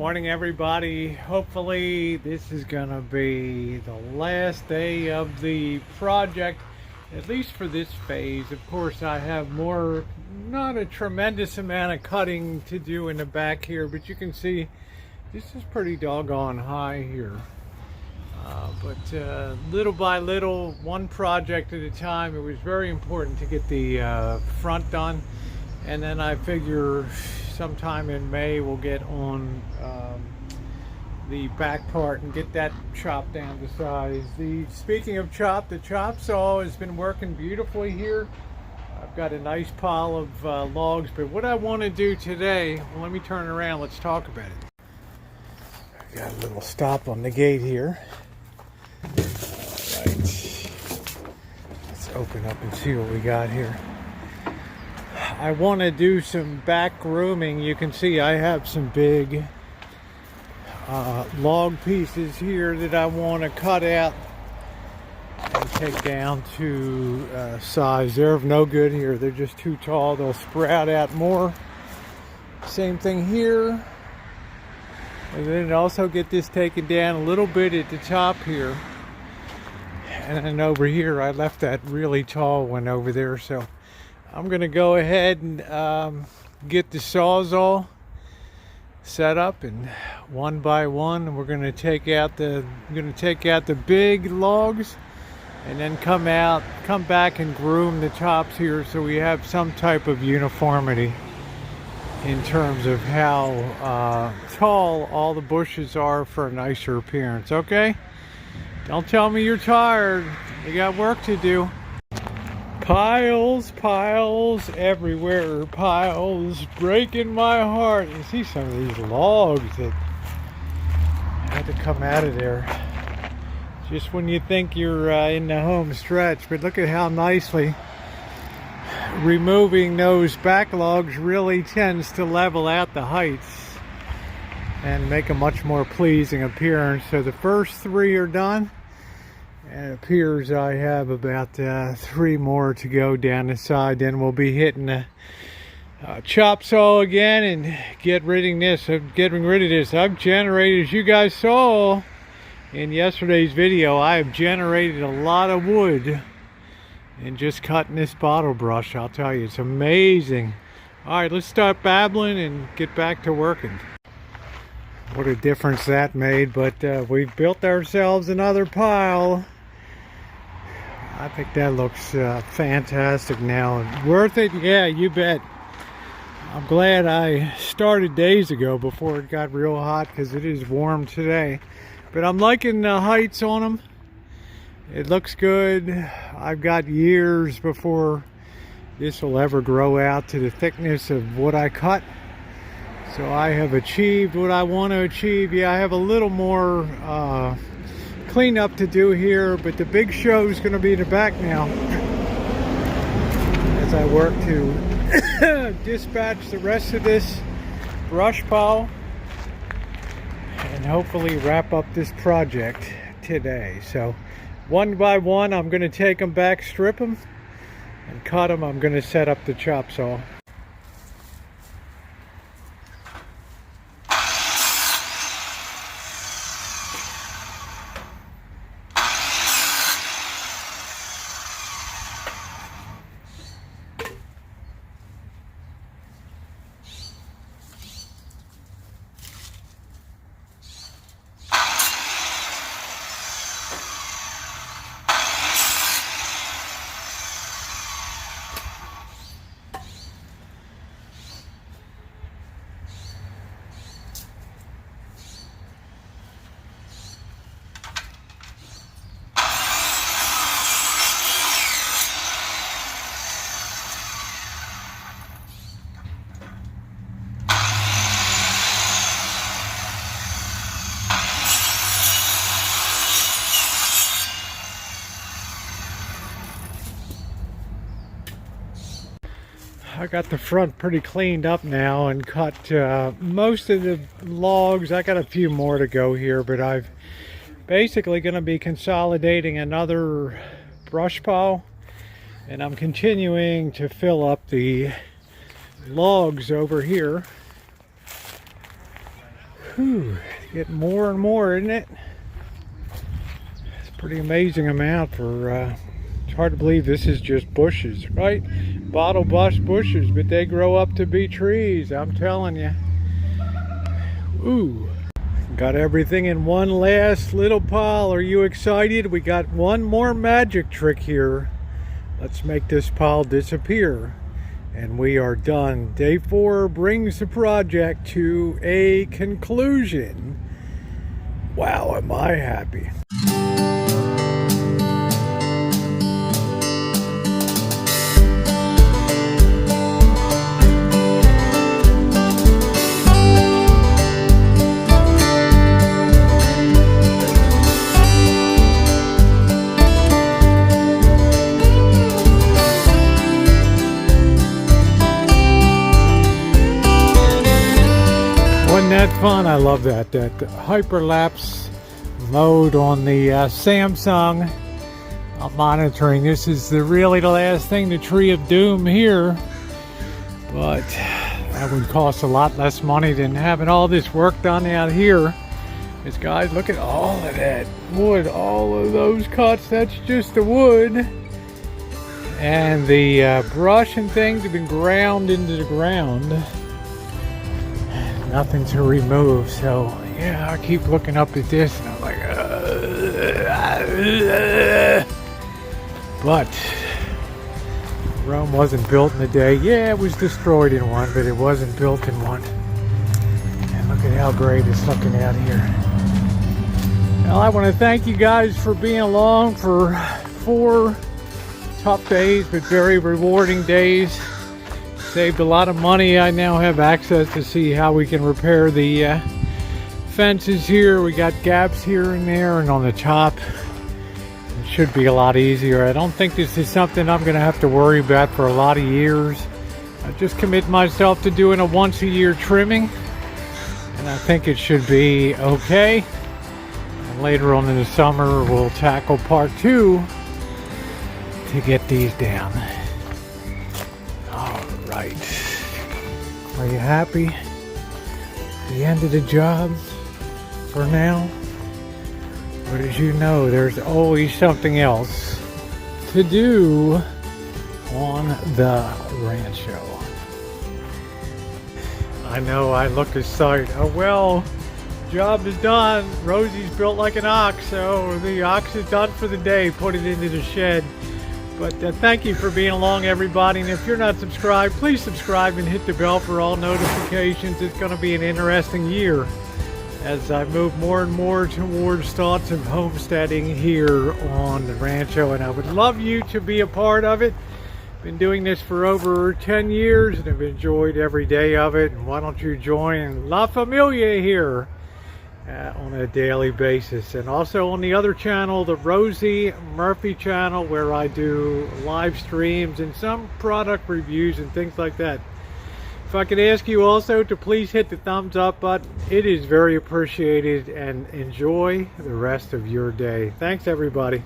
Morning, everybody. Hopefully this is gonna be the last day of the project, at least for this phase. Of course, I have not a tremendous amount of cutting to do in the back here, but you can see this is pretty doggone high here. But little by little, one project at a time. It was very important to get the front done, and then I figure sometime in May we'll get on the back part and get that chopped down to size. Speaking of the chop saw has been working beautifully here. I've got a nice pile of logs, but what I want to do today, well, let me turn around, let's talk about it. I got a little stop on the gate here. All right, let's open up and see what we got here. I want to do some back grooming. You can see I have some big log pieces here that I want to cut out and take down to size. They're of no good here. They're just too tall. They'll sprout out more. Same thing here. And then also get this taken down a little bit at the top here. And then over here, I left that really tall one over there. So I'm going to go ahead and get the Sawzall set up, and one by one we're going to take out the big logs, and then come back and groom the tops here so we have some type of uniformity in terms of how tall all the bushes are for a nicer appearance. Okay? Don't tell me you're tired. We got work to do. Piles everywhere. Piles breaking my heart. You see some of these logs that had to come out of there just when you think you're in the home stretch. But look at how nicely removing those back logs really tends to level out the heights and make a much more pleasing appearance. So the first three are done. And it appears I have about 3 more to go down the side. Then we'll be hitting the chop saw again and getting rid of this. I've generated, as you guys saw in yesterday's video, I have generated a lot of wood in just cutting this bottle brush. I'll tell you, it's amazing. All right, let's start babbling and get back to working. What a difference that made, but we've built ourselves another pile. I think that looks fantastic now. Worth it? Yeah, you bet. I'm glad I started days ago before it got real hot, because it is warm today. But I'm liking the heights on them. It looks good. I've got years before this will ever grow out to the thickness of what I cut. So I have achieved what I want to achieve. Yeah, I have a little more cleanup to do here, but the big show is going to be in the back now as I work to dispatch the rest of this brush pile and hopefully wrap up this project today. So one by one, I'm going to take them back, strip them, and cut them. I'm going to set up the chop saw. I got the front pretty cleaned up now and cut most of the logs. I got a few more to go here, but I've basically going to be consolidating another brush pile, and I'm continuing to fill up the logs over here. Whew, getting more and more, isn't it? It's a pretty amazing amount for, it's hard to believe this is just bushes, right? Bottle bust bushes, but they grow up to be trees, I'm telling you. Ooh, got everything in one last little pile. Are you excited? We got one more magic trick here. Let's make this pile disappear. And we are done. Day 4 brings the project to a conclusion. Wow, am I happy. Wasn't that fun? I love that hyperlapse mode on the Samsung. I'm monitoring. This is really the last thing, the Tree of Doom here, but that would cost a lot less money than having all this work done out here. Because guys, look at all of that wood, all of those cuts. That's just the wood, and the brush and things have been ground into the ground. Nothing to remove, so yeah, I keep looking up at this and I'm like, but Rome wasn't built in a day. Yeah, it was destroyed in one, but it wasn't built in one. And look at how great it's looking out here. Well, I want to thank you guys for being along for 4 tough days, but very rewarding days. Saved a lot of money. I now have access to see how we can repair the fences here. We got gaps here and there, and on the top it should be a lot easier. I don't think this is something I'm going to have to worry about for a lot of years. I just commit myself to doing a once-a-year trimming, and I think it should be okay. And later on in the summer we'll tackle part 2 to get these down. Right. Are you happy? The end of the job for now? But as you know, there's always something else to do on the Rancho. I know I look aside. Oh well, job is done. Rosie's built like an ox, so the ox is done for the day. Put it into the shed. But thank you for being along, everybody. And if you're not subscribed, please subscribe and hit the bell for all notifications. It's going to be an interesting year as I move more and more towards thoughts of homesteading here on the Rancho. And I would love you to be a part of it. Been doing this for over 10 years and have enjoyed every day of it. And why don't you join La Familia here on a daily basis, and also on the other channel, the Rosie Murphy channel, where I do live streams and some product reviews and things like that. If I could ask you also to please hit the thumbs up button, it is very appreciated, and enjoy the rest of your day. Thanks everybody.